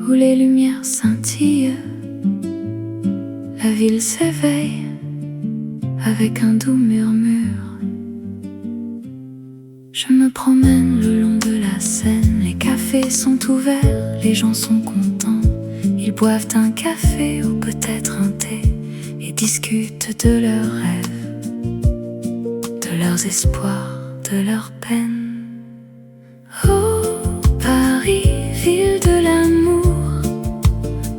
où les lumières scintillent. La ville s'éveille avec un doux murmure. Je me promène le long de la Seine, les cafés sont ouverts, les gens sont contents. Ils boivent un café ou peut-être un thé et discutent de leurs rêves, de leurs espoirs, de leurs peines. Oh, Paris, ville de l'amour,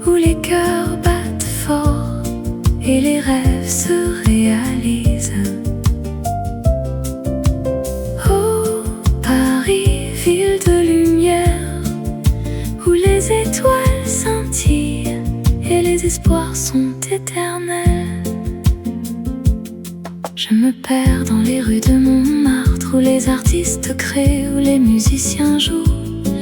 où les cœurs battent fort et les rêves se réalisent. Oh, Paris, ville de lumière, où les étoiles scintillent et les espoirs sont éternels. Je me perds dans les rues de Montmartre, où les artistes créent, où les musiciens jouent.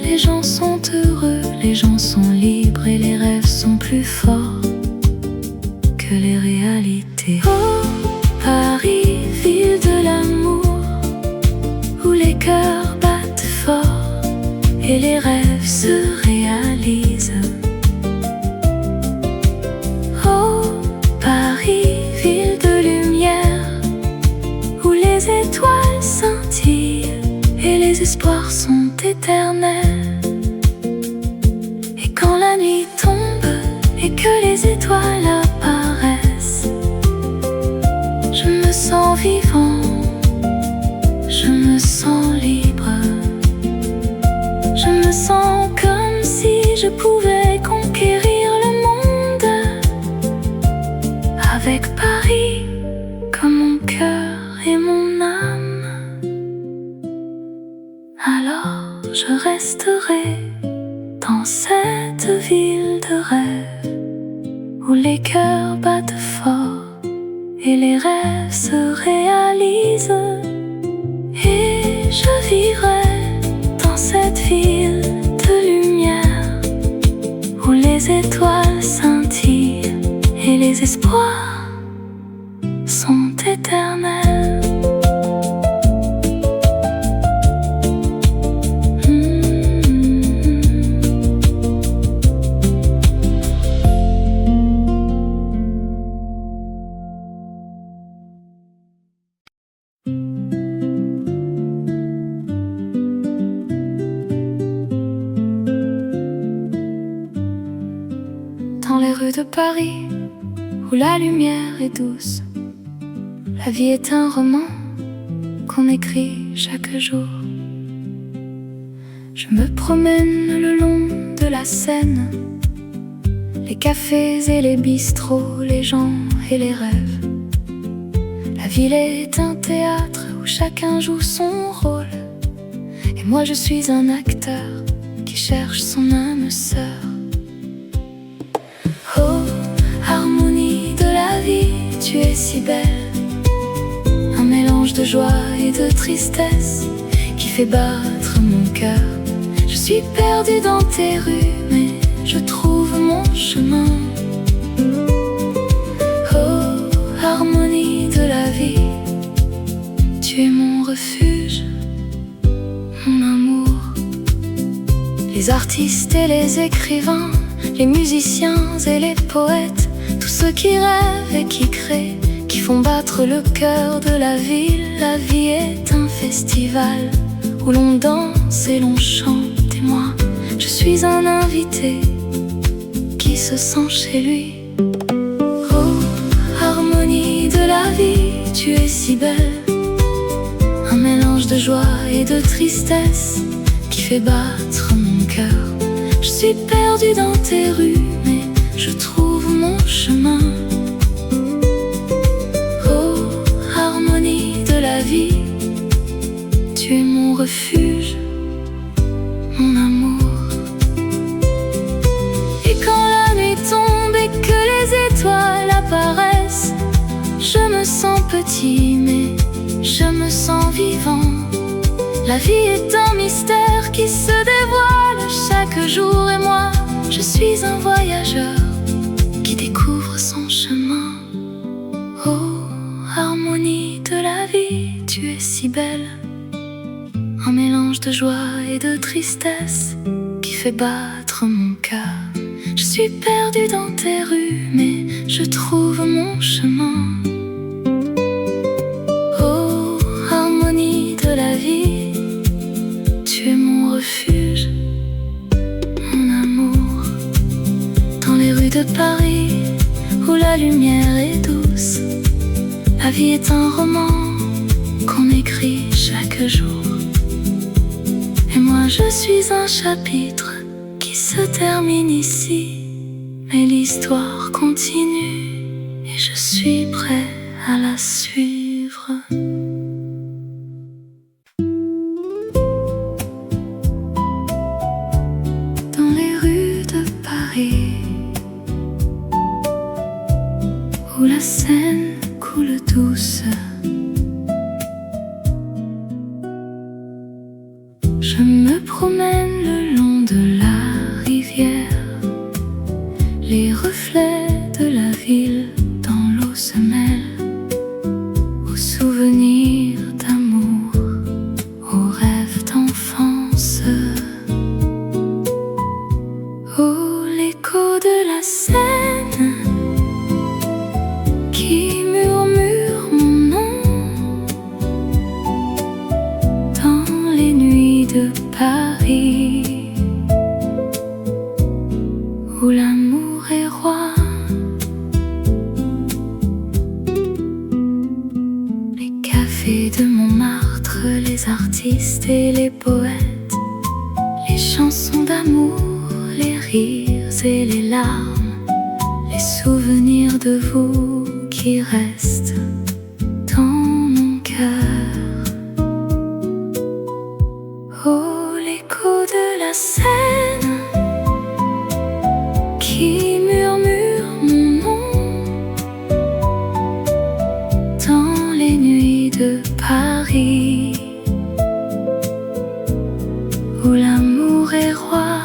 Les gens sont heureux, les gens sont libres et les rêves sont plus forts que les réalités. Oh, Paris, ville de l'amour, où les cœurs battent fort et les rêves se réalisent. Oh, Paris, ville de lumière, où les étoiles scintillent et les espoirs sont éternels. Et quand la nuit tombe et que les étoiles apparaissent, je me sens vivant, je me sens libre. Je me sens comme si je pouvais conquérir le monde, avec Paris comme mon cœur et mon âme. Alors je resterai dans cette ville de rêve, où les cœurs battent fort et les rêves se réalisent. Et je vivrai dans cette ville de lumière, où les étoiles scintillent et les espoirs sont éternels. Dans les rues de Paris, où la lumière est douce, la vie est un roman qu'on écrit chaque jour. Je me promène le long de la Seine, les cafés et les bistrots, les gens et les rêves. La ville est un théâtre où chacun joue son rôle, et moi je suis un acteur qui cherche son âme sœur. Oh, harmonie de la vie, tu es si belle, un mélange de joie et de tristesse qui fait battre mon cœur. Je suis perdue dans tes rues, mais je trouve mon chemin. Oh, harmonie de la vie, tu es mon refuge, mon amour. Les artistes et les écrivains, les musiciens et les poètes, tous ceux qui rêvent et qui créent, qui font battre le cœur de la ville. La vie est un festival où l'on danse et l'on chante, et moi, je suis un invité qui se sent chez lui. Oh, harmonie de la vie, tu es si belle, un mélange de joie et de tristesse qui fait battre mon cœur. Je suis perdue dans tes rues, mais je trouve mon chemin. Oh, harmonie de la vie, tu es mon refuge, mon amour. Et quand la nuit tombe et que les étoiles apparaissent, je me sens petit, mais je me sens vivant. La vie est un mystère qui se dévoile chaque jour, et moi, je suis un voyageur qui découvre son chemin. Oh, harmonie de la vie, tu es si belle, un mélange de joie et de tristesse qui fait battre mon cœur. suis perdue dans tes rues, mais je trouve mon chemin. Oh, harmonie de la vie, tu es mon refuge, mon amour. Dans les rues de Paris, où la lumière est douce, la vie est un roman qu'on écrit chaque jour. Et moi je suis un chapitre qui se termine ici, mais l'histoire continue et je suis prêt à la suivre. Dans les rues de Paris, où la Seine coule douce, je me promène le long de la rivière. Les reflets de la ville dans l'eau se mêlent aux souvenirs d'amour, aux rêves d'enfance. Oh, l'écho de la Seine qui murmure mon nom dans les nuits de Paris, où l'amour est roi. Les cafés de Montmartre, les artistes et les poètes, les chansons d'amour, les rires et les larmes, les souvenirs de vous qui restent dans mon cœur. Oh, l'écho de la Seine qui murmure mon nom dans les nuits de Paris, où l'amour est roi.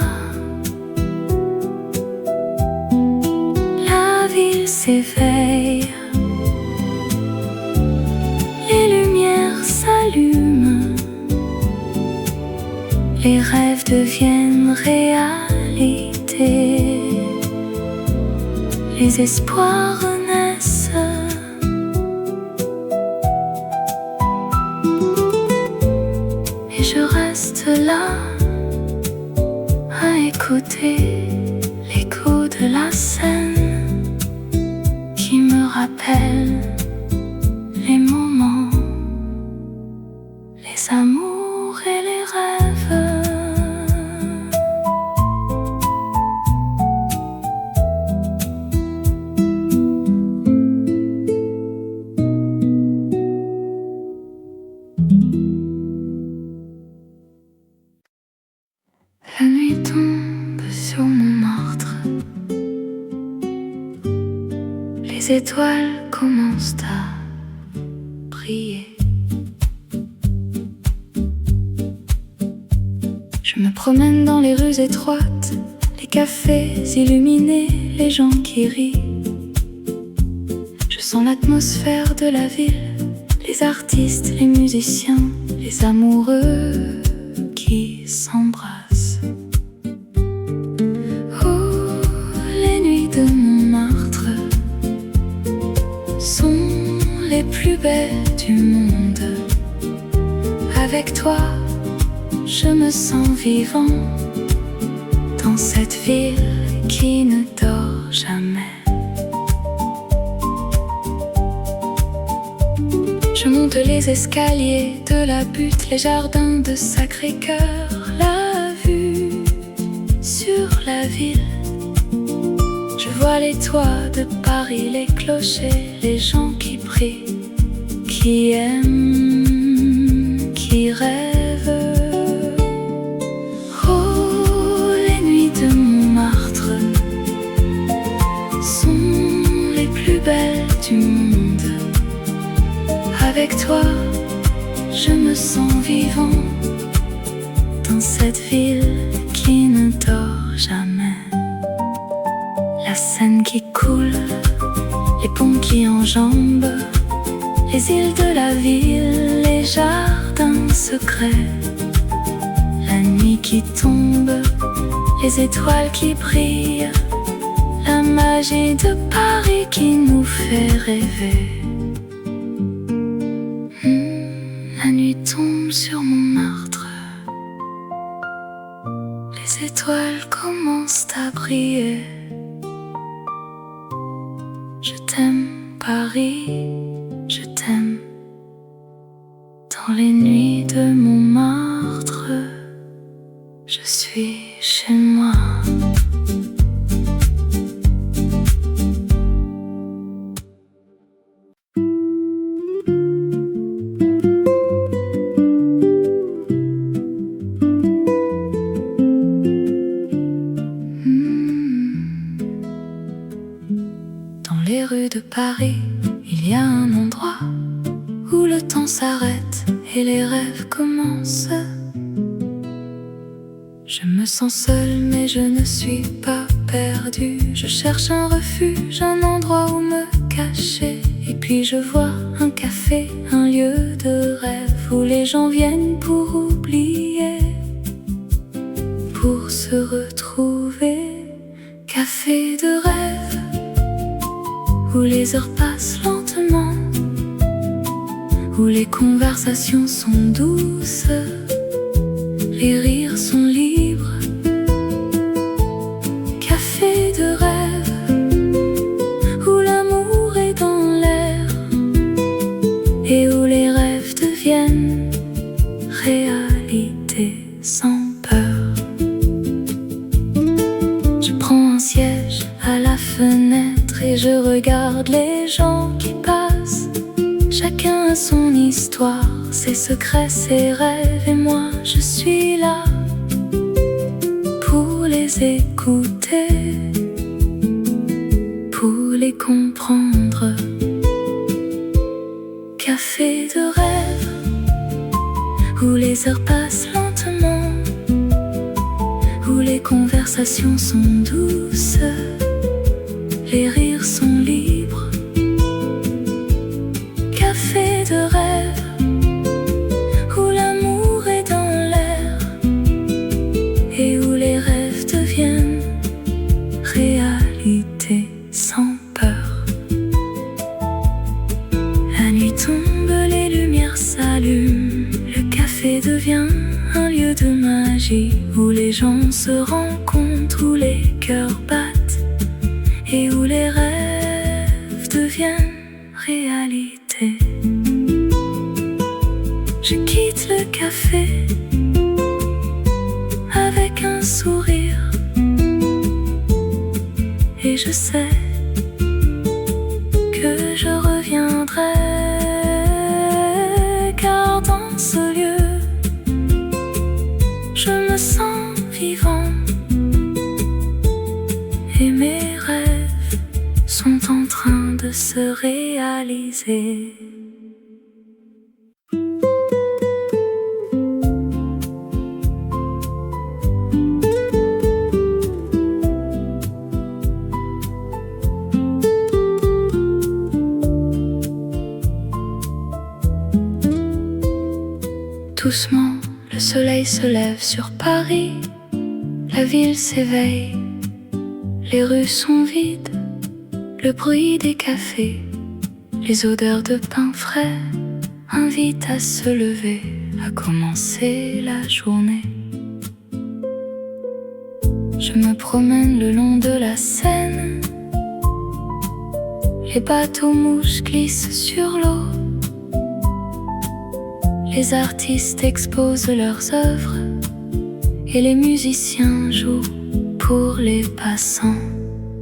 La ville s'éveille, les lumières s'allument, les rêves deviennent réalité, les espoirs renaissent. Et je reste là à écouter l'écho de la Seine qui me rappelle les moments, les amours et les rêves. La nuit tombe sur Montmartre, les étoiles commencent à briller. Je me promène dans les rues étroites, les cafés illuminés, les gens qui rient. Je sens l'atmosphère de la ville, les artistes, les musiciens, les amoureux qui s'embrassent. Oh, les nuits de Montmartre sont les plus belles du monde. Avec toi, je me sens vivant dans cette ville qui ne dort jamais. Je monte les escaliers de la butte, les jardins de Sacré-Cœur, la vue sur la ville. Je vois les toits de Paris, les clochers, les gens qui prient, qui aiment, qui rêvent. Oh, les nuits de Montmartre sont les plus belles du monde. Avec toi, je me sens vivant dans cette ville qui ne dort jamais. La Seine qui coule, les ponts qui enjambent, les îles de la ville, les jardins secrets. La nuit qui tombe, les étoiles qui brillent, magie de Paris qui nous fait rêver. La nuit tombe sur Montmartre, les étoiles commencent à briller. Je t'aime Paris, je t'aime. Dans les nuits de Montmartre, je suis chez moi. Dans les rues de Paris, il y a un endroit où le temps s'arrête et les rêves commencent. Je me sens seule mais je ne suis pas perdue. Je cherche un refuge, un endroit où me cacher. Et puis je vois un café, un lieu de rêve où les gens viennent pour oublier, pour se retrouver. Café de rêve où les heures passent lentement, où les conversations sont douces, les rires sont libres. Café de rêve où l'amour est dans l'air et où les rêves deviennent réalité sans peur. Je prends un siège à la fenêtre et je regarde les gens qui passent. Chacun a son histoire, ses secrets, ses rêves, et moi je suis là pour les écouter, pour les comprendre. Café de rêve où les heures passent lentement, où les conversations sont douces, les rires sont libres. Café de rêve où l'amour est dans l'air et où les rêves deviennent réalité sans peur. La nuit tombe, les lumières s'allument, le café devient un lieu de magie où les gens se rencontrent, où les cœurs battent et où les rêves deviennent réalité. Je quitte le café avec un sourire et je sais que je reviendrai, car dans ce lieu je me sens vivant et mes rêves sont en train de se réaliser. Doucement, le soleil se lève sur Paris, la ville s'éveille, les rues sont vides, le bruit des cafés, les odeurs de pain frais invitent à se lever, à commencer la journée. Je me promène le long de la Seine, les bateaux mouches glissent sur l'eau. Les artistes exposent leurs œuvres et les musiciens jouent pour les passants.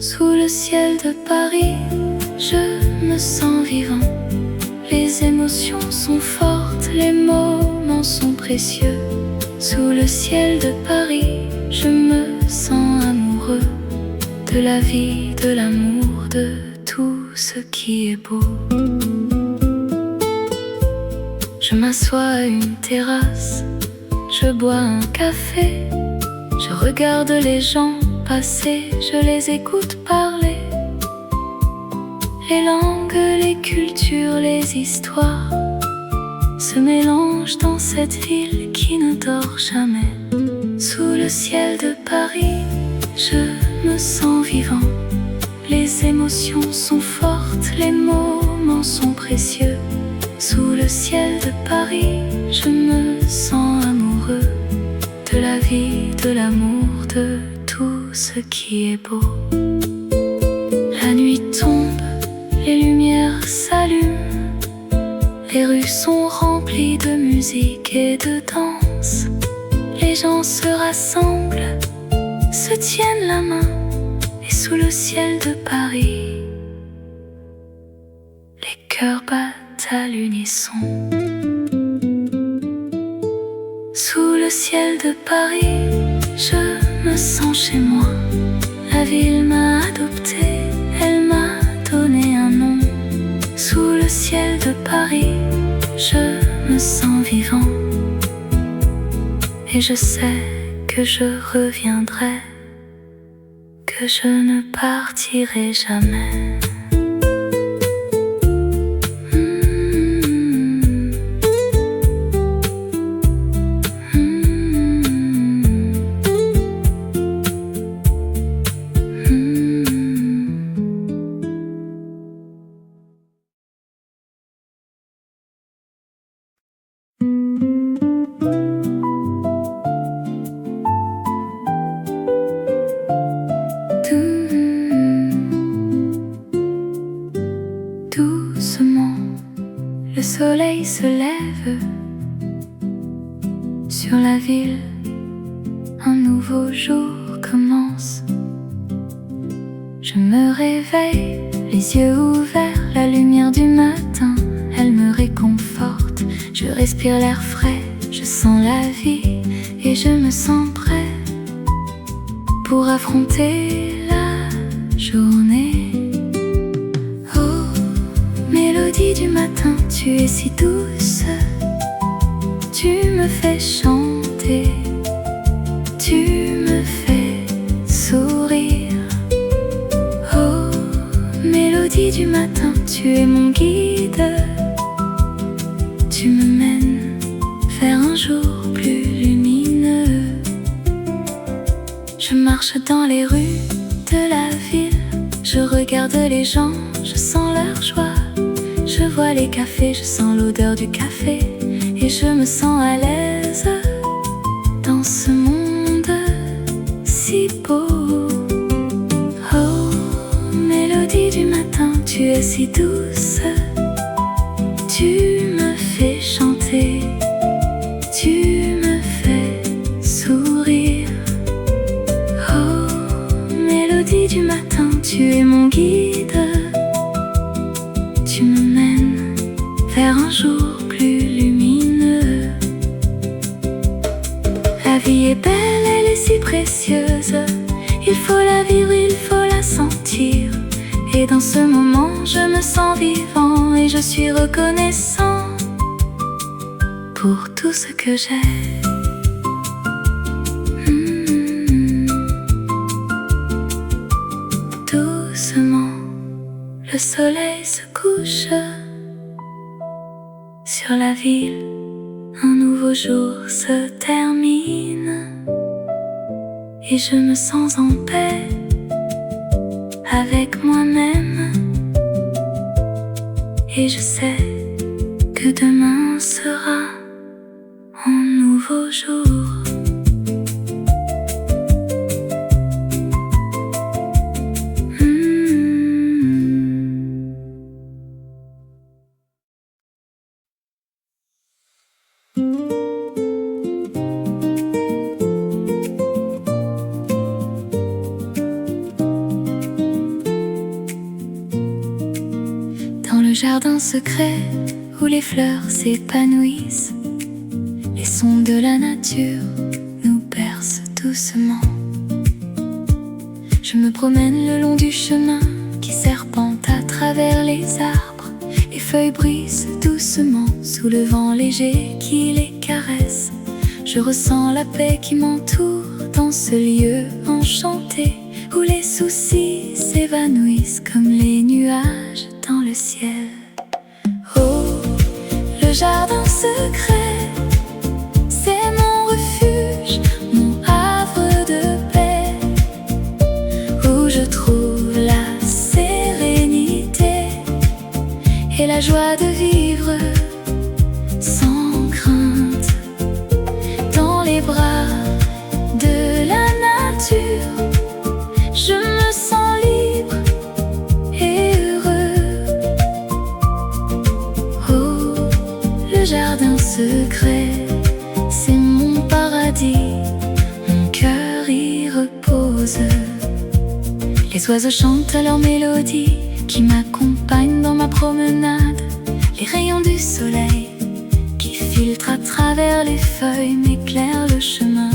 Sous le ciel de Paris, je me sens vivant. Les émotions sont fortes, les moments sont précieux. Sous le ciel de Paris, je me sens amoureux de la vie, de l'amour, de tout ce qui est beau. Je m'assois à une terrasse, je bois un café, je regarde les gens passer, je les écoute parler. Les langues, les cultures, les histoires se mélangent dans cette ville qui ne dort jamais. Sous le ciel de Paris, je me sens vivant. les émotions sont fortes, les moments sont précieux. Sous le ciel de Paris, je me sens amoureux de la vie, de l'amour, de tout ce qui est beau. La nuit tombe, les lumières s'allument, les rues sont remplies de musique et de danse. Les gens se rassemblent, se tiennent la main, et sous le ciel de Paris, les cœurs battent à l'unisson. Sous le ciel de Paris, je me sens chez moi. La ville m'a adopté, elle m'a donné un nom. Sous le ciel de Paris, je me sens vivant. Et je sais que je reviendrai, que je ne partirai jamais. Doucement, le soleil se lève sur la ville, un nouveau jour commence. Je me réveille, les yeux ouverts, la lumière du matin, elle me réconforte. Je respire l'air frais, je sens la vie et je me sens prêt pour affronter la journée. Mélodie du matin, tu es si douce, tu me fais chanter, tu me fais sourire. Oh, mélodie du matin, tu es mon guide, tu me mènes vers un jour plus lumineux. Je marche dans les rues de la ville, je regarde les gens, je sens leur joie. Je vois les cafés, je sens l'odeur du café et je me sens à l'aise dans ce monde si beau. Oh, mélodie du matin, tu es si douce, tu me fais chanter, tu me fais sourire. Oh, mélodie du matin, tu es mon guide, tu me mènes vers un jour plus lumineux. La vie est belle, elle est si précieuse, il faut la vivre, il faut la sentir. Et dans ce moment, je me sens vivant et je suis reconnaissant pour tout ce que j'ai. Doucement, le soleil se couche sur la ville, un nouveau jour se termine et je me sens en paix avec moi-même. Et je sais que demain sera un nouveau jour. Jardin secret où les fleurs s'épanouissent, les sons de la nature nous bercent doucement. Je me promène le long du chemin qui serpente à travers les arbres. Les feuilles brisent doucement sous le vent léger qui les caresse. Je ressens la paix qui m'entoure dans ce lieu enchanté où les soucis s'évanouissent comme les nuages dans le ciel. Oh, le jardin secret, c'est mon refuge, mon havre de paix, où je trouve la joie de vivre sans crainte dans les bras de la nature. Je me sens libre et heureux. Oh, le jardin secret, c'est mon paradis, mon cœur y repose. Les oiseaux chantent leur mélodie qui m'accompagnent dans ma promenade. Les rayons du soleil qui filtrent à travers les feuilles m'éclairent le chemin.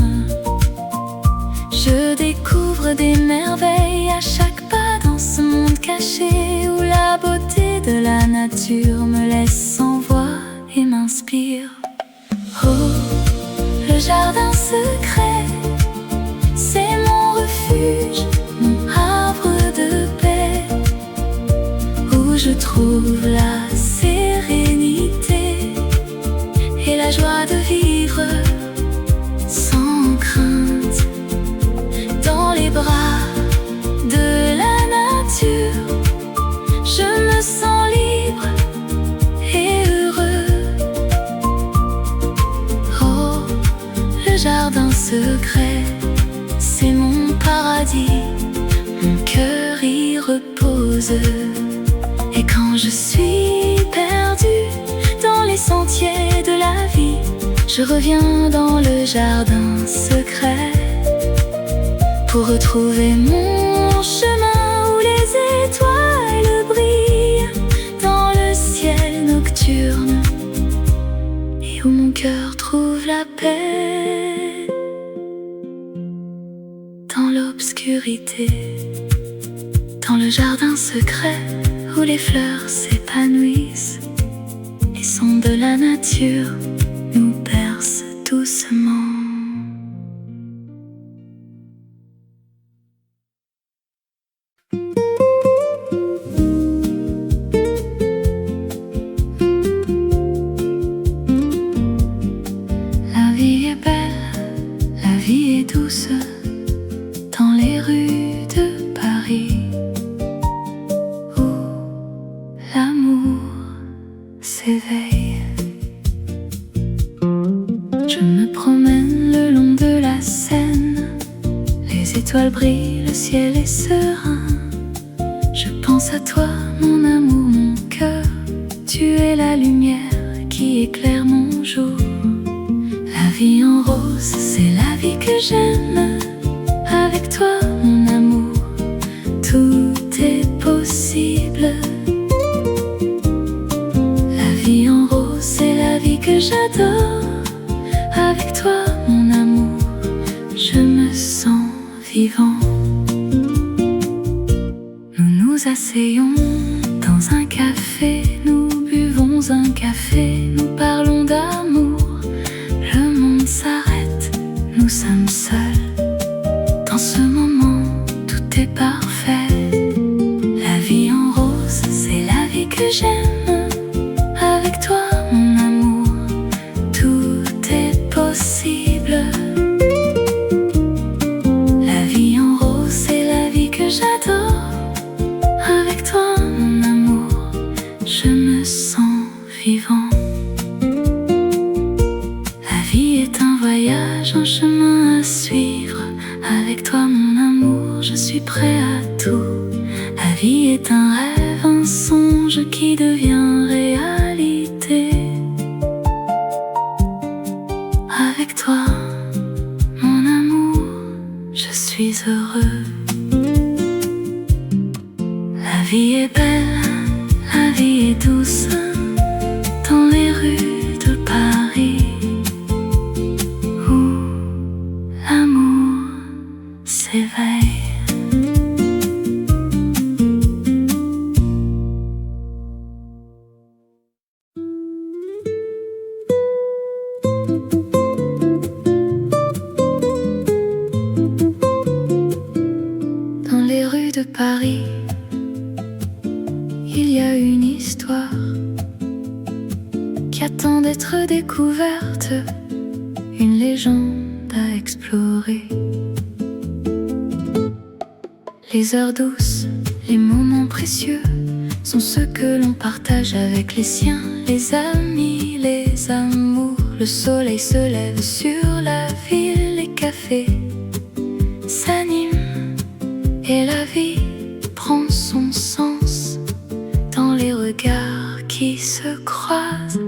Je découvre des merveilles à chaque pas dans ce monde caché où la beauté de la nature me laisse sans voix et m'inspire. Oh, le jardin secret, c'est mon refuge, mon havre de paix, où je trouve la sérénité et la joie de vivre sans crainte dans les bras de la nature. Je me sens libre et heureux. Oh, le jardin secret, c'est mon paradis, mon cœur y repose. Et quand je suis perdue dans les sentiers de la vie, je reviens dans le jardin secret pour retrouver mon chemin où les étoiles brillent dans le ciel nocturne et où mon cœur trouve la paix dans l'obscurité. Dans le jardin secret où les fleurs s'épanouissent, les sons de la nature nous bercent doucement. La vie est belle, la vie est douce dans les rues de Paris, où l'amour s'éveille. Je me promène le long de la Seine, les étoiles brillent, le ciel est serein. Je pense à toi, mon amour, mon cœur, tu es la lumière qui éclaire mon jour. La vie en rose, c'est la vie que j'aime. Avec toi, mon amour, tout est possible. La vie en rose, c'est la vie que j'adore. Avec toi, mon amour, je me sens vivant. Nous nous asseyons dans un café, nous buvons un café, nous parlons d'amour. Le monde s'arrête, nous sommes seuls. Dans ce moment, tout est parfait. La vie en rose, c'est la vie que j'aime. Avec toi, mon amour, tout est possible. La vie en rose, c'est la vie que j'adore. Avec toi, mon amour, je me sens vivant. La vie est un voyage, un chemin à suivre. Avec toi, mon amour, je suis prêt à tout. La vie est un rêve, un songe qui devient réalité. Avec toi, mon amour, je suis heureux. La vie est belle, la vie est douce dans les rues de Paris, où l'amour s'éveille. Dans les rues de Paris, il y a une histoire qui attend d'être découverte, une légende à explorer. Les heures douces, les moments précieux, sont ceux que l'on partage avec les siens, les amis, les amours. Le soleil se lève sur la ville, les cafés s'animent et la vie prend son sens dans les regards qui se croisent.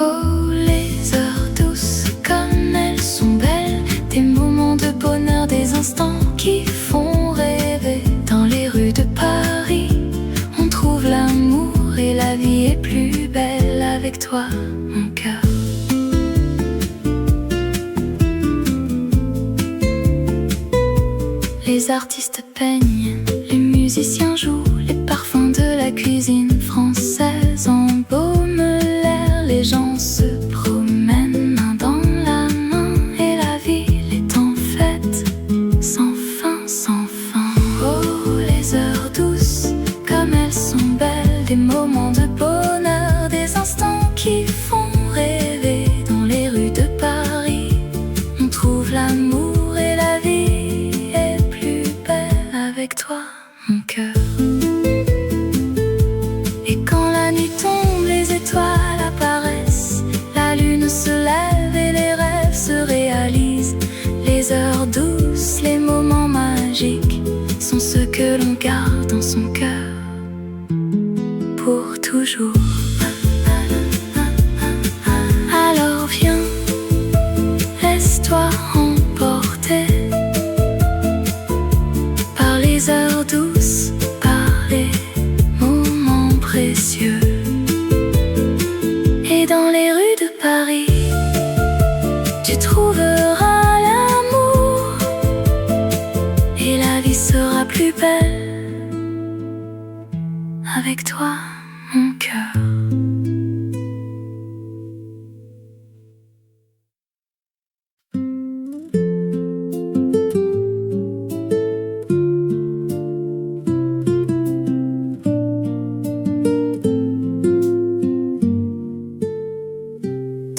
Oh, les heures douces, comme elles sont belles, des moments de bonheur, des instants qui font rêver. Dans les rues de Paris, on trouve l'amour et la vie est plus belle avec toi, mon cœur. Les artistes peignent, les musiciens jouent, les parfums de la cuisine française embaument l'air. Les gens se promènent main dans la main et la ville est en fête, sans fin, sans fin. Oh, les heures douces, comme elles sont belles, des moments de bonheur, des instants qui font rêver. Dans les rues de Paris, on trouve l'amour et la vie est plus belle avec toi, mon cœur. Et quand la nuit tombe, les étoiles apparaissent, la lune se lève et les rêves se réalisent. Les heures douces, les moments magiques sont ceux que l'on garde dans son cœur pour toujours. Alors viens, laisse-toi emporter par les heures douces, par les moments précieux. Et dans les rues de Paris, tu trouveras l'amour et la vie sera plus belle avec toi, mon cœur.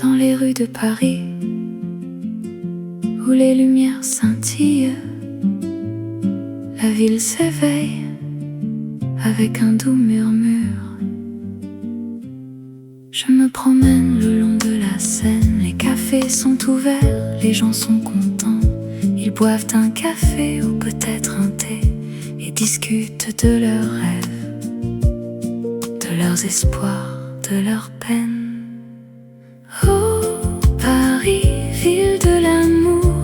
Dans les rues de Paris, où les lumières scintillent, la ville s'éveille avec un doux murmure. Je me promène le long de la Seine, les cafés sont ouverts, les gens sont contents. Ils boivent un café ou peut-être un thé et discutent de leurs rêves, de leurs espoirs, de leurs peines. Oh, Paris, ville de l'amour,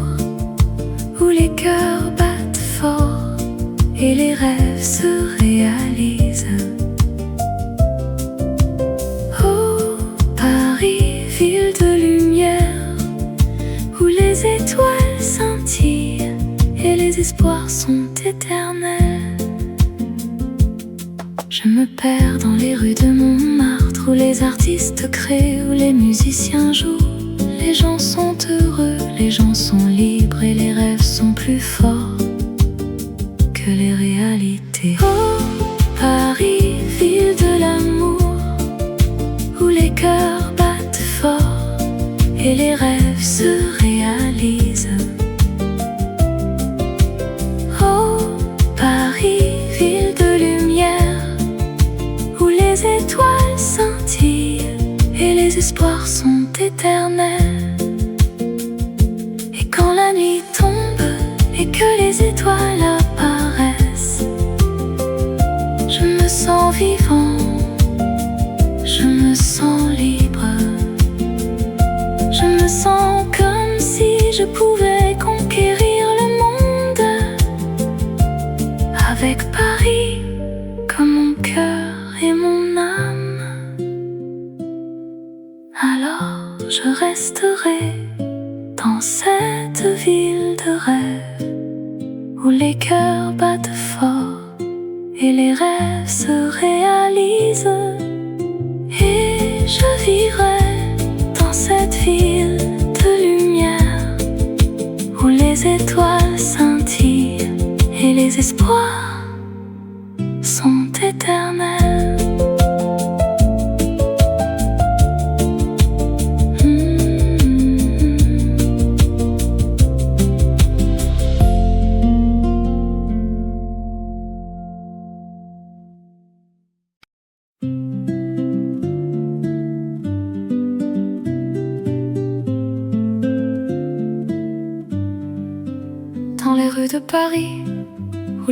où les cœurs battent fort et les rêves se réalisent. Oh, Paris, ville de lumière, où les étoiles scintillent et les espoirs sont éternels. Je me perds dans les rues de Montmartre, où les artistes créent, où les musiciens jouent. Les gens sont heureux, les gens sont libres et les rêves sont plus forts que les réalités. Oh, Paris, ville de l'amour, où les cœurs battent fort et les rêves se réalisent. Oh, Paris, ville de lumière, où les étoiles scintillent et les espoirs sont éternels. Et quand la nuit tombe et que les étoiles apparaissent, je me sens vivant, je me sens libre. Je me sens comme si je pouvais conquérir le monde, avec Paris comme mon cœur et mon âme. Alors je resterai dans cette ville de rêve, où les cœurs battent fort et les rêves se réalisent. Et je vivrai dans cette ville de lumière, où les étoiles scintillent et les espoirs sont éternels.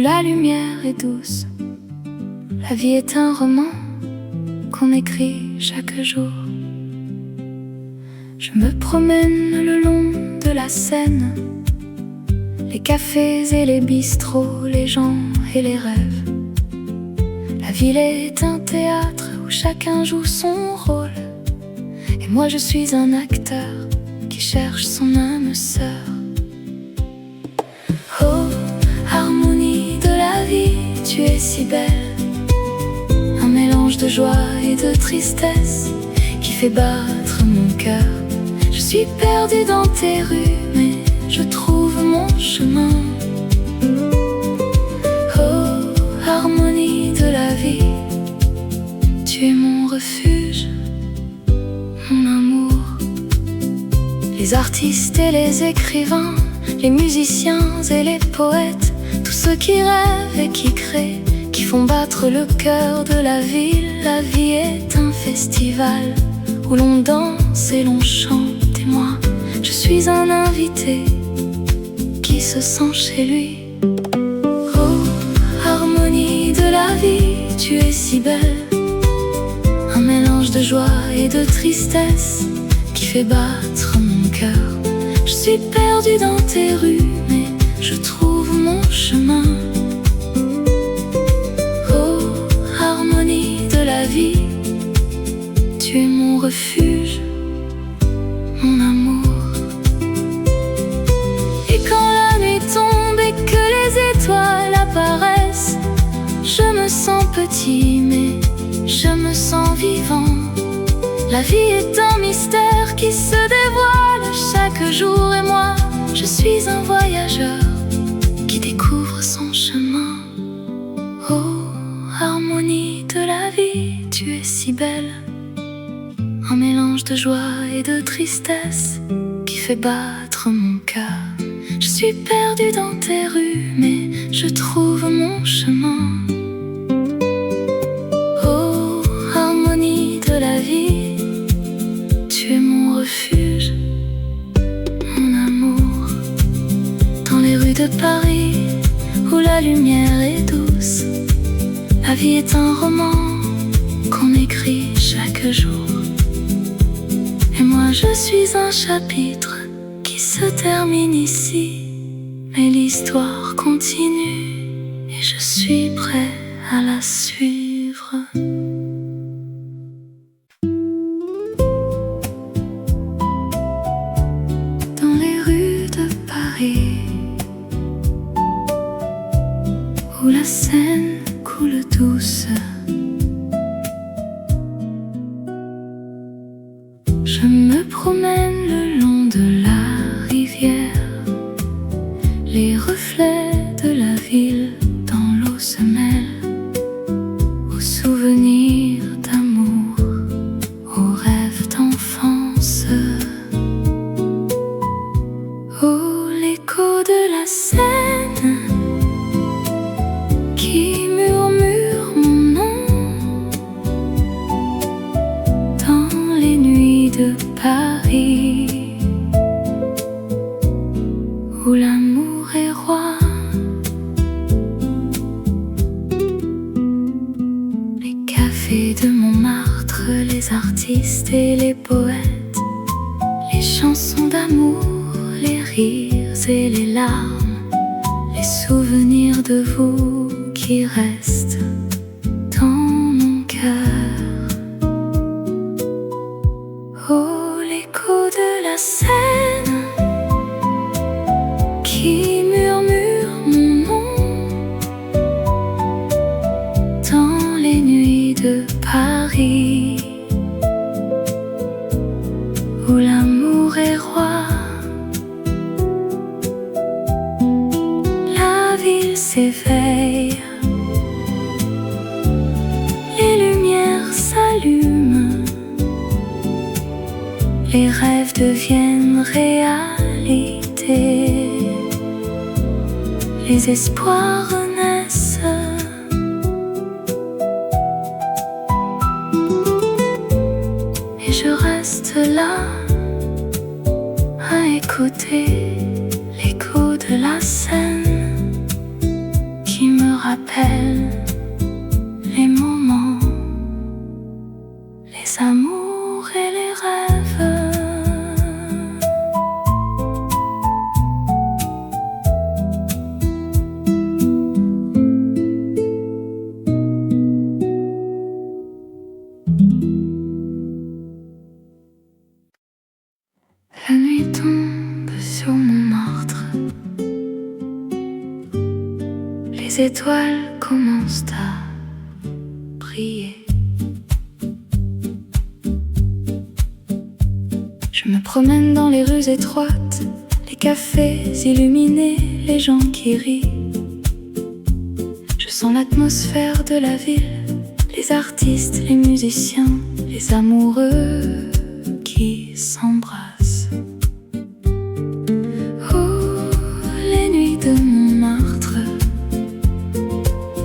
la lumière est douce. La vie est un roman qu'on écrit chaque jour. Je me promène le long de la Seine, les cafés et les bistrots, les gens et les rêves. La ville est un théâtre où chacun joue son rôle, et moi je suis un acteur qui cherche son âme sœur. Oh, harmonie de la vie, tu es si belle, un mélange de joie et de tristesse qui fait battre mon cœur. Je suis perdue dans tes rues, mais je trouve mon chemin. Oh, harmonie de la vie, tu es mon refuge, mon amour. Les artistes et les écrivains, les musiciens et les poètes, tous ceux qui rêvent et qui créent, qui font battre le cœur de la ville. La vie est un festival où l'on danse et l'on chante, et moi, je suis un invité qui se sent chez lui. Oh, harmonie de la vie, tu es si belle, un mélange de joie et de tristesse qui fait battre mon cœur. Je suis perdue dans tes rues, mais je trouve mon chemin. Oh, harmonie de la vie, tu es mon refuge, mon amour. Et quand la nuit tombe et que les étoiles apparaissent, je me sens petit, mais je me sens vivant. La vie est un mystère qui se dévoile chaque jour, et moi, je suis un voyageur qui découvre son chemin. Oh, harmonie de la vie, tu es si belle, un mélange de joie et de tristesse qui fait battre mon cœur. Je suis perdue dans tes rues, mais je trouve mon chemin. Oh, harmonie de la vie, tu es mon refuge, mon amour. Dans les rues de Paris, où la lumière est douce, la vie est un roman qu'on écrit chaque jour. Et moi je suis un chapitre qui se termine ici, mais l'histoire continue et je suis prêt à la suivre. Dans les rues de Paris, où la Seine coule douce, je me promène le long de la rivière. Les reflets de la ville dans l'eau se mêlent aux souvenirs d'amour, aux rêves d'enfance. Oh, l'écho de la Seine qui murmure mon nom dans les nuits de Paris, où l'amour est roi. Les cafés de Montmartre, les artistes et les poètes, les chansons d'amour, les rires et les larmes, les souvenirs de vous qui restent dans mon cœur. Oh, l'écho de la Seine qui murmure mon nom dans les nuits de Paris, où l'amour est roi. La ville s'éveille, les lumières s'allument, les rêves deviennent réalité, les espoirs renaissent. Et je reste là à écouter l'écho de la Seine qui me rappelle les moments, les amours et les rêves. La nuit tombe sur Montmartre. Les étoiles commencent à briller. Je me promène dans les rues étroites, les cafés illuminés, les gens qui rient. Je sens l'atmosphère de la ville, les artistes, les musiciens, les amoureux qui s'embrassent. Oh, les nuits de Montmartre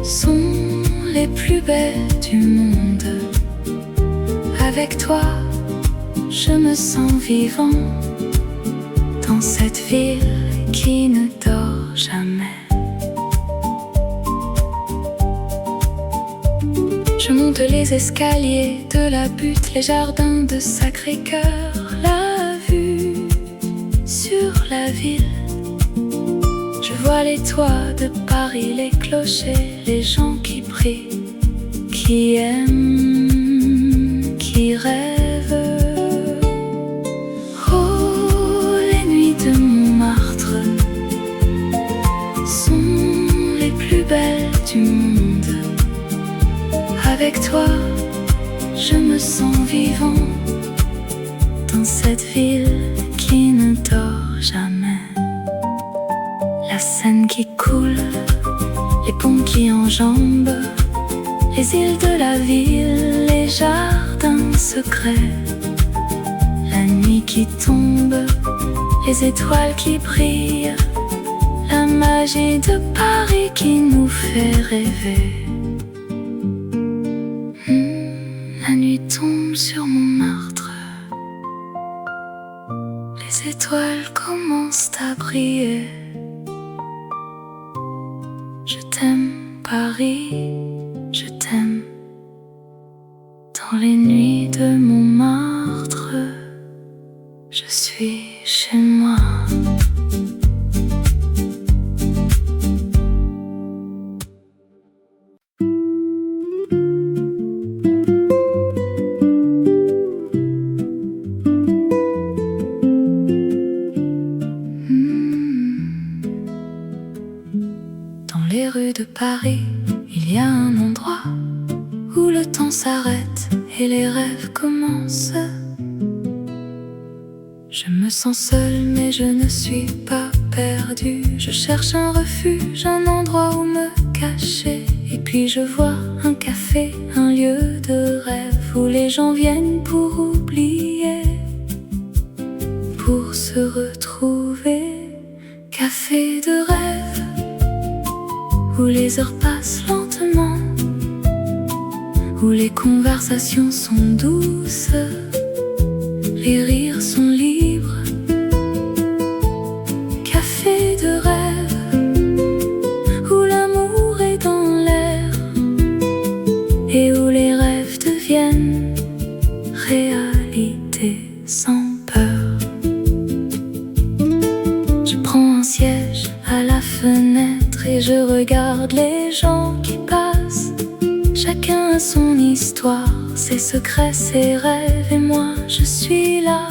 sont les plus belles du monde. Avec toi, je me sens vivant dans cette ville qui ne dort jamais. Je monte les escaliers de la butte, les jardins de Sacré-Cœur, la vue sur la ville. Je vois les toits de Paris, les clochers, les gens qui prient, qui aiment, qui rêvent. Oh, les nuits de Montmartre sont les plus belles du monde. Avec toi, je me sens vivant dans cette ville qui ne dort jamais. La Seine qui coule, les ponts qui enjambent, les îles de la ville, les jardins secrets. La nuit qui tombe, les étoiles qui brillent, la magie de Paris qui nous fait rêver. La nuit tombe sur Montmartre, les étoiles commencent à briller. Je t'aime Paris, je t'aime. Dans les nuits de Montmartre, je suis chez moi. Dans les rues de Paris, il y a un endroit où le temps s'arrête et les rêves commencent. Je me sens seule mais je ne suis pas perdue. Je cherche un refuge, un endroit où me cacher. Et puis je vois un café, un lieu de rêve où les gens viennent pour oublier, pour se retrouver. Café de rêve où les heures passent lentement, où les conversations sont douces, les rires sont libres. Café de rêve où l'amour est dans l'air et où les rêves deviennent réalité sans peur. Je prends un siège à la fenêtre et je regarde les gens qui passent. Chacun a son histoire, ses secrets, ses rêves. Et moi je suis là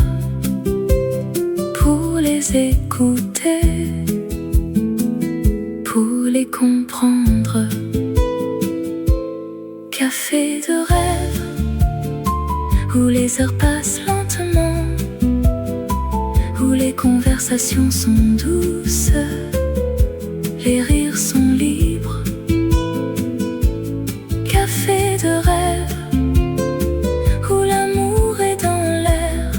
pour les écouter, pour les comprendre. Café de rêve où les heures passent lentement, où les conversations sont douces, les rires sont libres. Café de rêve où l'amour est dans l'air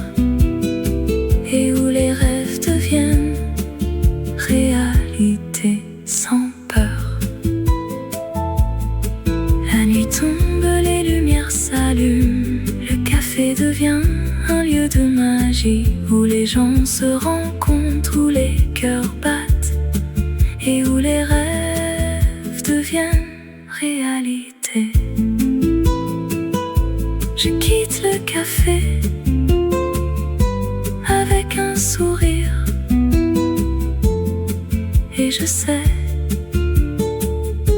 et où les rêves deviennent réalité sans peur. La nuit tombe, les lumières s'allument, le café devient un lieu de magie où les gens se rencontrent, où les cœurs battent et où les rêves deviennent deviennent réalité. Je quitte le café avec un sourire, et je sais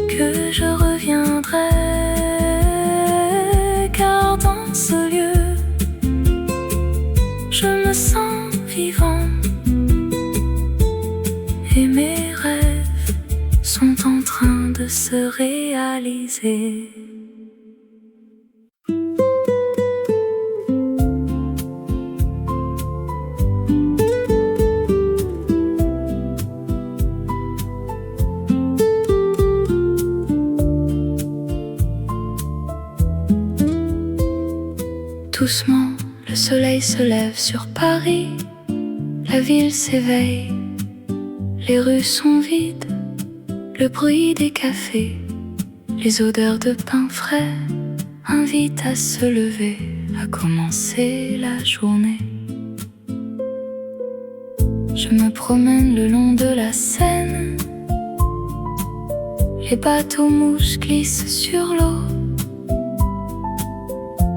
que je reviendrai, car dans ce lieu je me sens vivant et mes rêves sont en train de se réaliser. Doucement, le soleil se lève sur Paris, la ville s'éveille, les rues sont vides, le bruit des cafés, les odeurs de pain frais invitent à se lever, à commencer la journée. Je me promène le long de la Seine, les bateaux mouches glissent sur l'eau.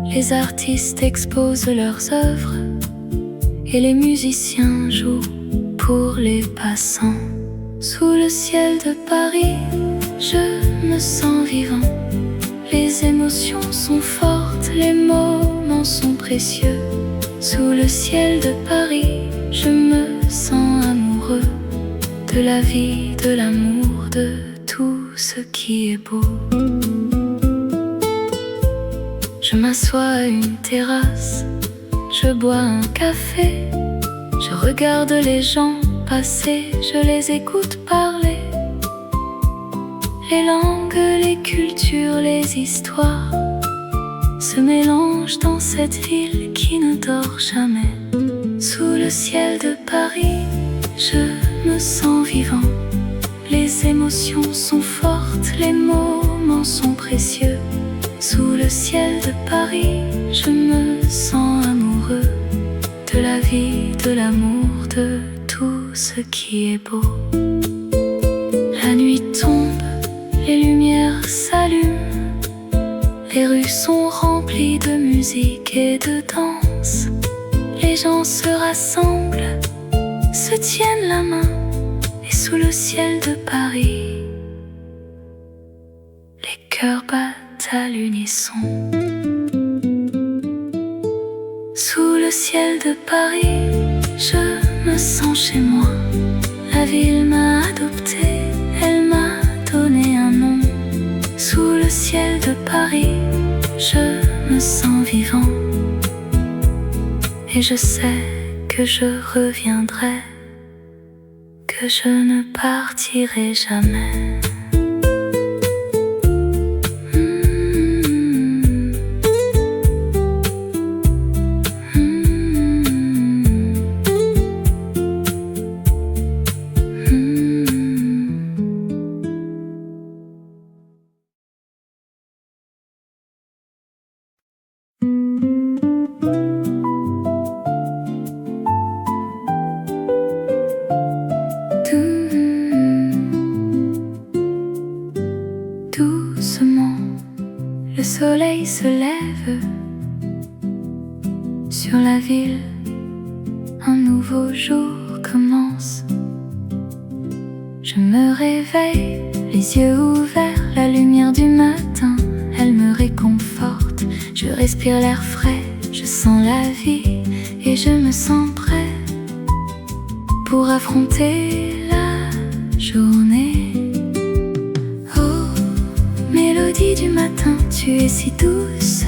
Les artistes exposent leurs œuvres et les musiciens jouent pour les passants. Sous le ciel de Paris, je me sens vivant. Les émotions sont fortes, les moments sont précieux. Sous le ciel de Paris, je me sens amoureux de la vie, de l'amour, de tout ce qui est beau. Je m'assois à une terrasse, je bois un café, je regarde les gens passer, je les écoute parler. Les langues, les cultures, les histoires se mélangent dans cette ville qui ne dort jamais. Sous le ciel de Paris, je me sens vivant. Les émotions sont fortes, les moments sont précieux. Sous le ciel de Paris, je me sens amoureux de la vie, de l'amour, de tout ce qui est beau. La nuit tombe, les lumières s'allument, les rues sont remplies de musique et de danse. Les gens se rassemblent, se tiennent la main, et sous le ciel de Paris, les cœurs battent à l'unisson. Sous le ciel de Paris, je me sens chez moi. La ville m'a adopté, elle m'a donné un nom. Sous le ciel de Paris, je me sens vivant. Et je sais que je reviendrai, que je ne partirai jamais. Doucement, le soleil se lève sur la ville, un nouveau jour commence. Je me réveille, les yeux ouverts, la lumière du matin, elle me réconforte. Je respire l'air frais, je sens la vie et je me sens prêt pour affronter la journée. Mélodie du matin, tu es si douce,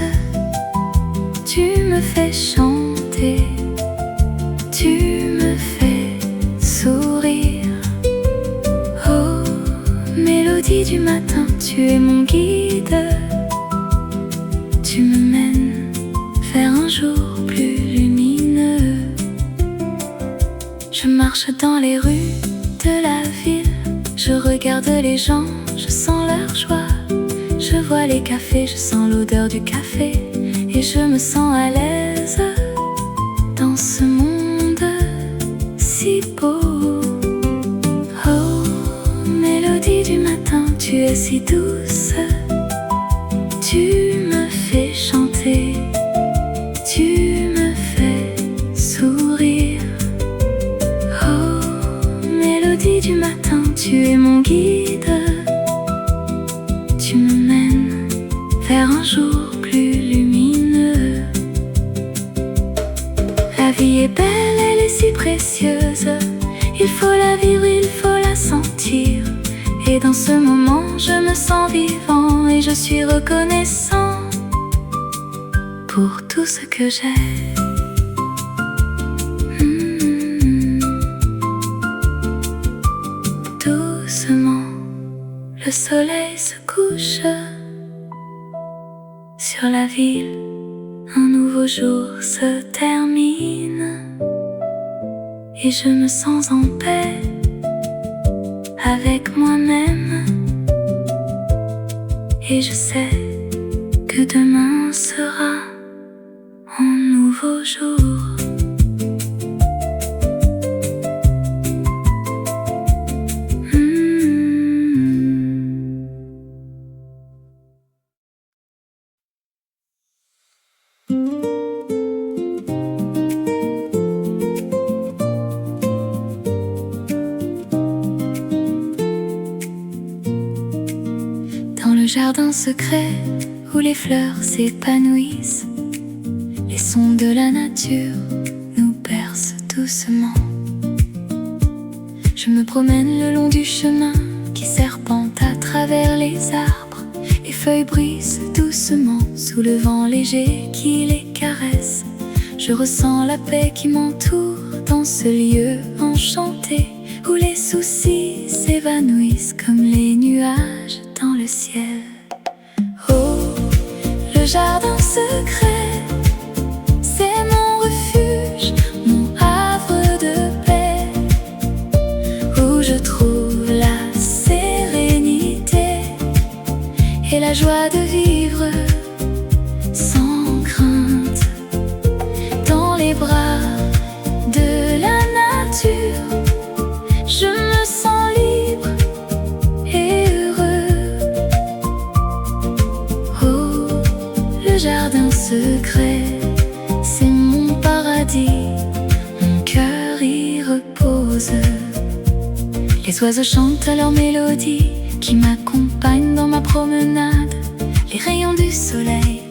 tu me fais chanter, tu me fais sourire. Oh, mélodie du matin, tu es mon guide, tu me mènes vers un jour plus lumineux. Je marche dans les rues de la ville, je regarde les gens, je sens leur joie. Je vois les cafés, je sens l'odeur du café et je me sens à l'aise dans ce monde si beau. Oh, mélodie du matin, tu tu es si douce, tu me fais chanter, tu me fais sourire. Oh, mélodie du matin, tu es mon guide, tu me mènes vers un jour plus lumineux. La vie est belle, elle est si précieuse, il faut la vivre, il faut la sentir. Et dans ce moment, je me sens vivant et je suis reconnaissant pour tout ce que j'ai. Doucement, le soleil se couche sur la ville, un nouveau jour se termine et je me sens en paix avec moi-même. Et je sais que demain sera un nouveau jour. Jardin secret où les fleurs s'épanouissent, les sons de la nature nous bercent doucement. Je me promène le long du chemin qui serpente à travers les arbres. Les feuilles brisent doucement sous le vent léger qui les caresse. Je ressens la paix qui m'entoure dans ce lieu enchanté où les soucis s'évanouissent comme les nuages dans le ciel. Oh, le jardin secret, c'est mon refuge, mon havre de paix, où je trouve la sérénité et la joie de vivre sans crainte. Dans les bras de la nature, je me sens libre et heureux. Oh, le jardin secret, c'est mon paradis, mon cœur y repose. Les oiseaux chantent leur mélodie qui m'accompagne dans ma promenade. Les rayons du soleil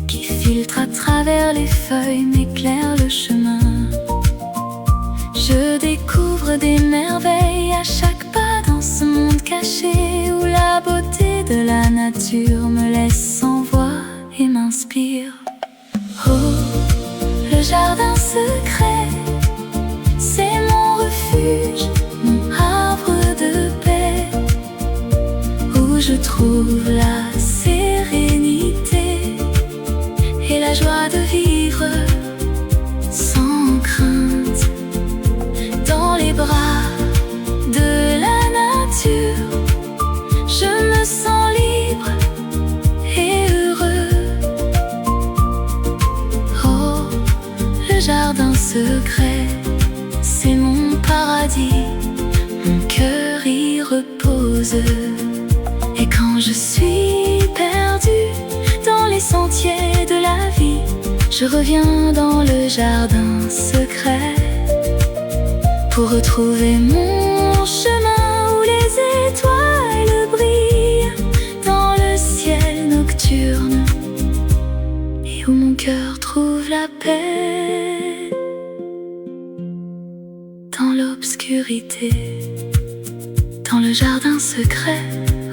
qui filtrent à travers les feuilles m'éclairent le chemin. Je découvre des merveilles à chaque pas dans ce monde caché où la beauté de la nature me laisse sans voix et m'inspire. Oh, le jardin secret, c'est mon refuge, mon havre de paix, où je trouve la sérénité et la joie de vivre sans crainte. Dans les bras de la nature, je me sens libre et heureux. Oh, le jardin secret, c'est mon paradis, mon cœur y repose. Et quand je suis perdue dans les sentiers de la vie, je reviens dans le jardin secret pour retrouver mon chemin où les étoiles brillent dans le ciel nocturne et où mon cœur trouve la paix dans l'obscurité. Dans le jardin secret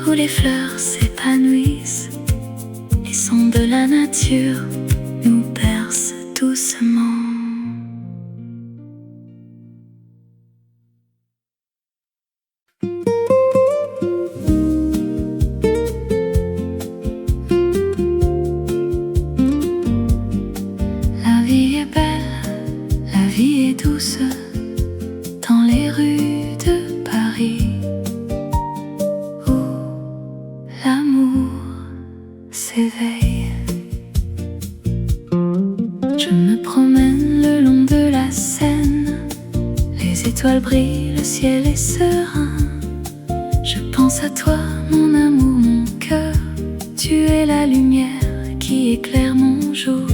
où les fleurs s'épanouissent, les sons de la nature nous bercent doucement. La vie est belle, la vie est douce dans les rues de Paris, où l'amour s'éveille. Je me promène le long de la Seine, les étoiles brillent, le ciel est serein. Je pense à toi, mon amour, est la lumière qui éclaire mon jour.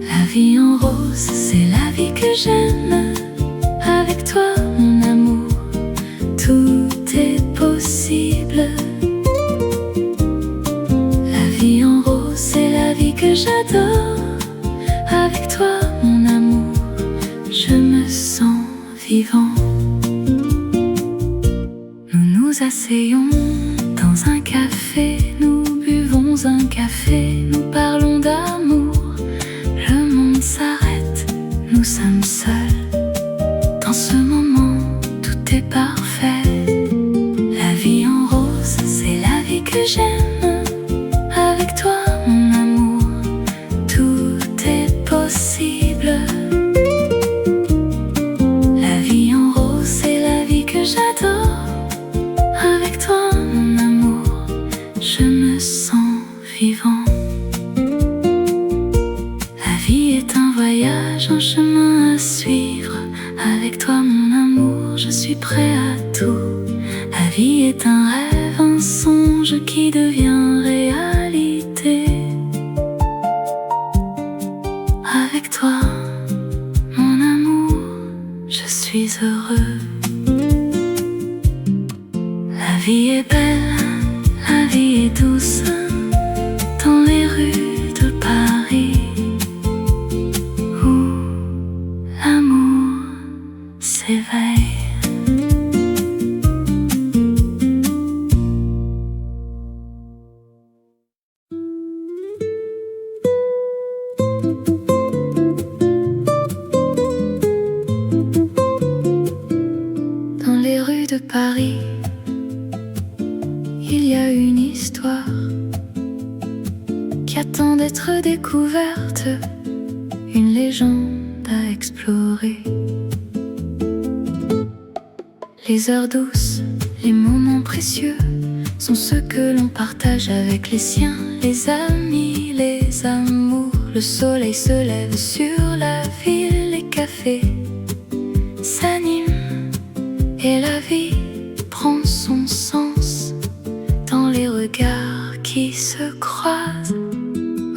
La vie en rose, c'est la vie que j'aime. Avec toi, mon amour, tout est possible. La vie en rose, c'est la vie que j'adore. Avec toi, mon amour, je me sens vivant. Nous nous asseyons dans un café, nous buvons un café, nous parlons d'amour. Le monde s'arrête, nous sommes seuls. Dans ce moment, tout est parfait. La vie en rose, c'est la vie que j'aime. Avec toi, mon amour, tout est possible. La vie en rose, c'est la vie que j'adore. Avec toi, mon amour, je me sens vivant. La vie est un voyage, un chemin à suivre. Avec toi, mon amour, je suis prêt à tout. La vie est un rêve, un songe qui devient réalité. Avec toi, mon amour, je suis heureux. La vie est belle, la vie est douce, dans les rues de Paris, où l'amour s'éveille. Dans les rues de Paris, il y a une histoire qui attend d'être découverte, une légende à explorer. Les heures douces, les moments précieux sont ceux que l'on partage avec les siens, les amis, les amours. Le soleil se lève sur la ville, les cafés s'animent et la vie prend son sens dans les regards qui se croisent.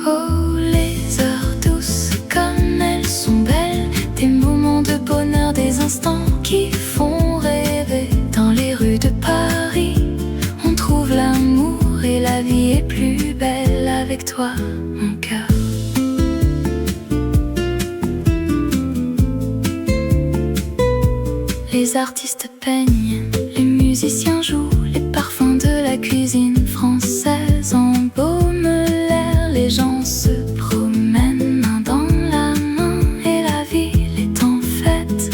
Oh, les heures douces, comme elles sont belles, des moments de bonheur, des instants qui font rêver. Dans les rues de Paris, on trouve l'amour et la vie est plus belle avec toi, mon cœur. Les artistes peignent, les musiciens jouent, les parfums de la cuisine française embaument l'air. Les gens se promènent main dans la main et la ville est en fête,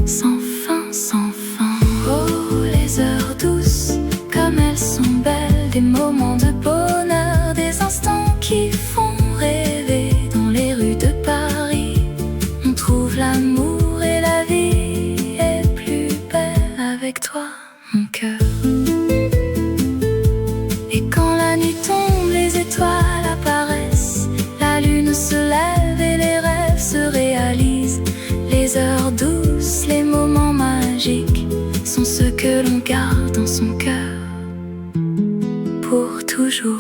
sans fin, sans fin. Oh, les heures douces, comme elles sont belles, des moments de bonheur, des instants qui font rêver. Dans les rues de Paris, on trouve l'amour et la vie est plus belle avec toi, mon cœur. Et quand la nuit tombe, les étoiles apparaissent, la lune se lève et les rêves se réalisent. Les heures douces, les moments magiques sont ceux que l'on garde dans son cœur pour toujours.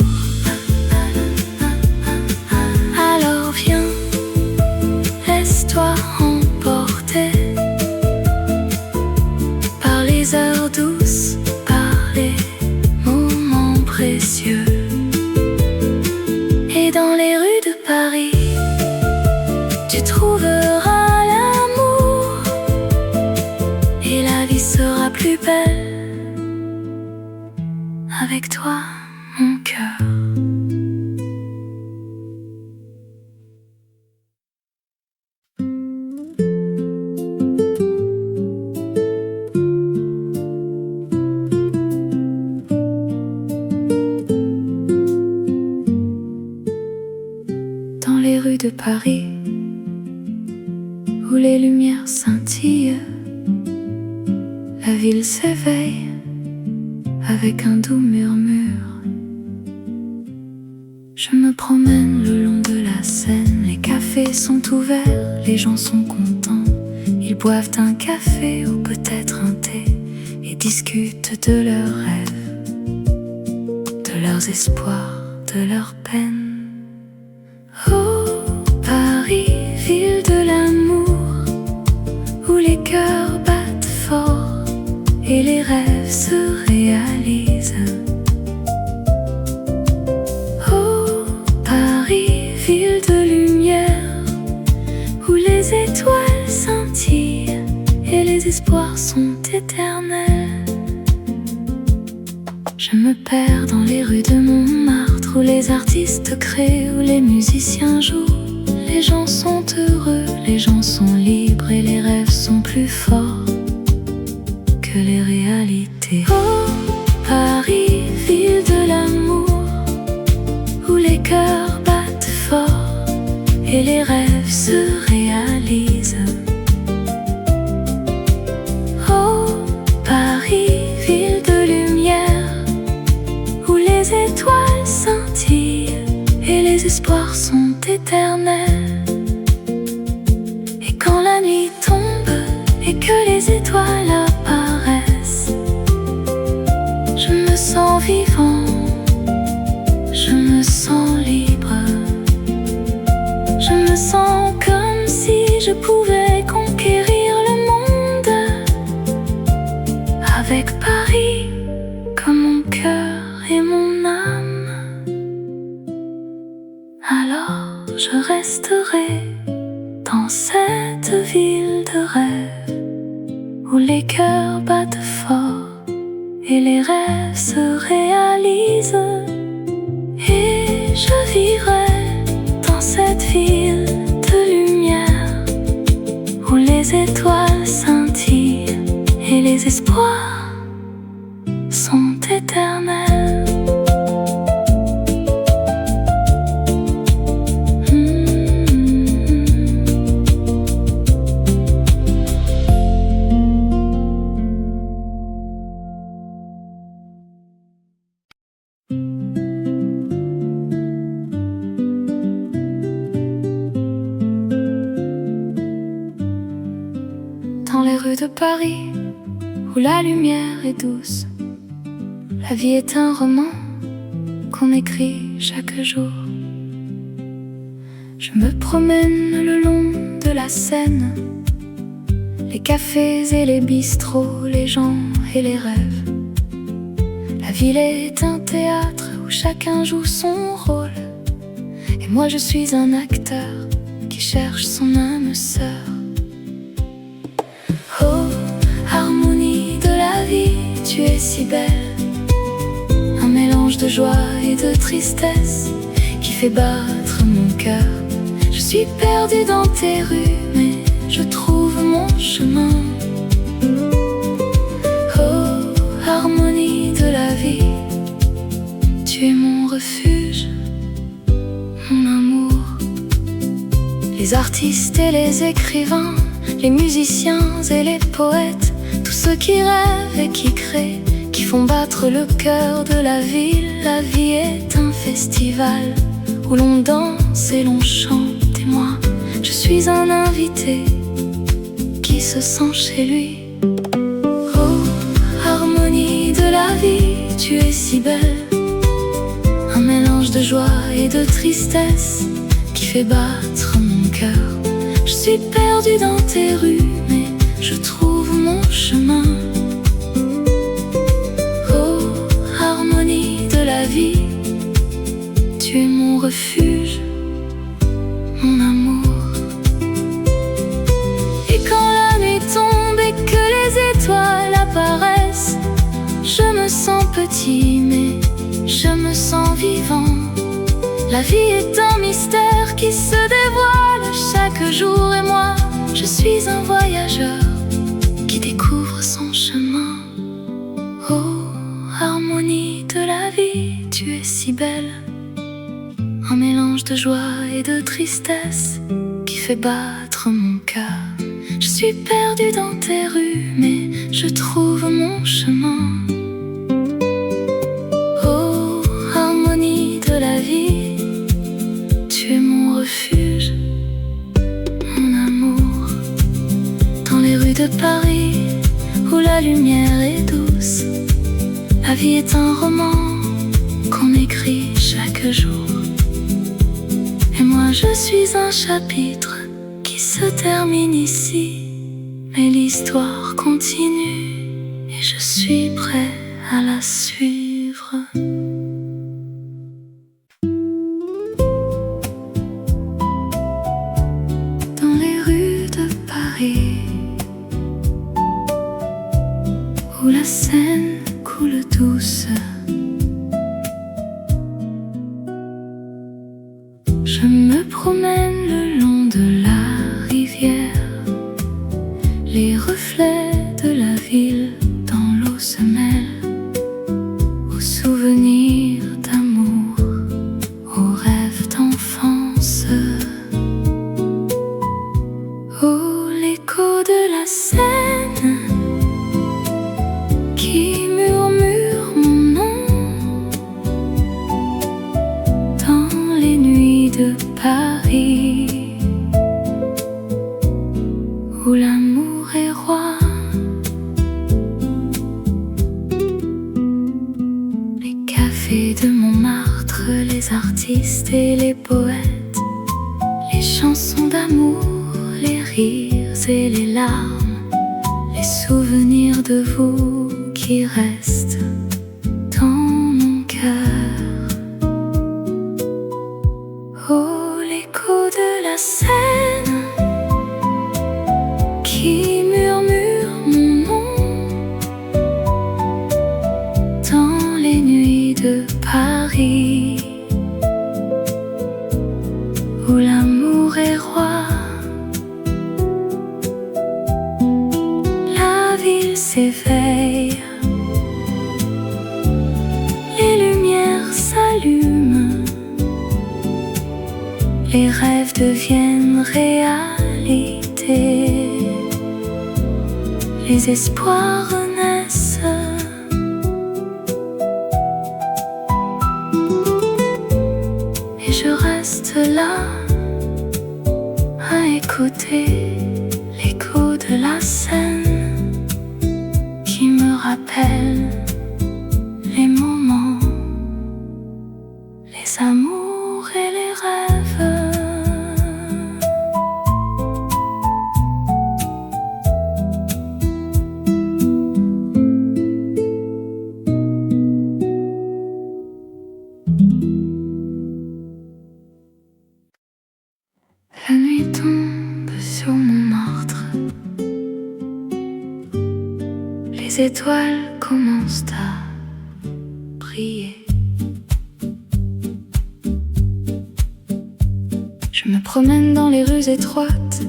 Alors viens, laisse-toi emporter par les heures douces, par les moments précieux. Et dans les rues de Paris, tu trouveras l'amour et la vie sera plus belle avec toi, mon cœur. Dans les rues de Paris, où les lumières scintillent, la ville s'éveille avec un doux murmure. Je me promène le long de la Seine, les cafés sont ouverts, les gens sont contents. Ils boivent un café ou peut-être un thé et discutent de leurs rêves, de leurs espoirs, de leur peine. Oh, Paris, ville de l'amour, où les cœurs battent fort et les rêves se réalisent. Oh, Paris, ville de lumière, où les étoiles scintillent et les espoirs sont éternels. Je me perds dans les rues de Montmartre, où les artistes créent, où les musiciens jouent. Les gens sont heureux, les gens sont libres et les rêves sont plus forts que les réalités. Oh, Paris, ville de l'amour, où les cœurs battent fort et les rêves se réalisent. Oh, Paris, ville de lumière, où les étoiles scintillent et les espoirs sont éternels. Et quand la nuit tombe et que les étoiles apparaissent, je me sens vivant, je me sens libre. Je me sens comme si je pouvais conquérir le monde, avec Paris comme mon cœur et mon âme. Alors je resterai dans cette ville de rêve, où les cœurs battent fort et les rêves se réalisent. Et je vivrai dans cette ville de lumière, où les étoiles scintillent et les espoirs sont éternels. Dans les rues de Paris, où la lumière est douce, la vie est un roman qu'on écrit chaque jour. Je me promène le long de la Seine, les cafés et les bistrots, les gens et les rêves. La ville est un théâtre où chacun joue son rôle, et moi je suis un acteur qui cherche son âme sœur. Oh, harmonie de la vie, tu es si belle, un mélange de joie et de tristesse qui fait battre mon cœur. Je suis perdue dans tes rues, mais je trouve mon chemin. Oh, harmonie de la vie, tu es mon refuge, mon amour. Les artistes et les écrivains, les musiciens et les poètes, tous ceux qui rêvent et qui créent, qui font battre le cœur de la ville. La vie est un festival où l'on danse et l'on chante, et moi, je suis un invité qui se sent chez lui. Oh, harmonie de la vie, tu es si belle, un mélange de joie et de tristesse qui fait battre mon cœur. Je suis perdue dans tes rues, mais je trouve mon chemin. Oh, harmonie de la vie, tu es mon refuge, mon amour. Et quand la nuit tombe et que les étoiles apparaissent, je me sens petit, mais je me sens vivant. La vie est un mystère qui se dévoile chaque jour, et moi, je suis un voyageur qui découvre son chemin. Oh, harmonie de la vie, tu es si belle, un mélange de joie et de tristesse qui fait battre mon cœur. Je suis perdue dans tes rues, mais je trouve mon chemin. Oh, harmonie de la vie, tu es mon refuge, mon amour. Dans les rues de Paris, où la lumière est douce, la vie est un roman qu'on écrit chaque chaque jour. Et moi je suis un chapitre qui se termine ici, mais l'histoire continue et je suis prêt à la suivre. Dans les rues de Paris, où la Seine coule douce, je me promène le long de la rivière. Les reflets de la ville dans l'eau se mêlent aux souvenirs d'amour, aux rêves d'enfance. Oh, l'écho de la Seine qui murmure mon nom dans les nuits de Paris, où l'amour est roi. Les cafés de Montmartre, les artistes et les poètes, les chansons d'amour, les rires et les larmes, les souvenirs de vous qui restent dans mon cœur. Oh, l'écho de la Seine qui murmure mon nom dans les nuits de Paris, où l'amour est roi. La ville s'éveille, les lumières s'allument, les rêves deviennent réalité, les espoirs renaissent. Et je reste là à écouter l'écho de la Seine qui me rappelle les moments, les amours et les rêves. La nuit tombe sur Montmartre, les étoiles commencent à briller. Je me promène dans les rues étroites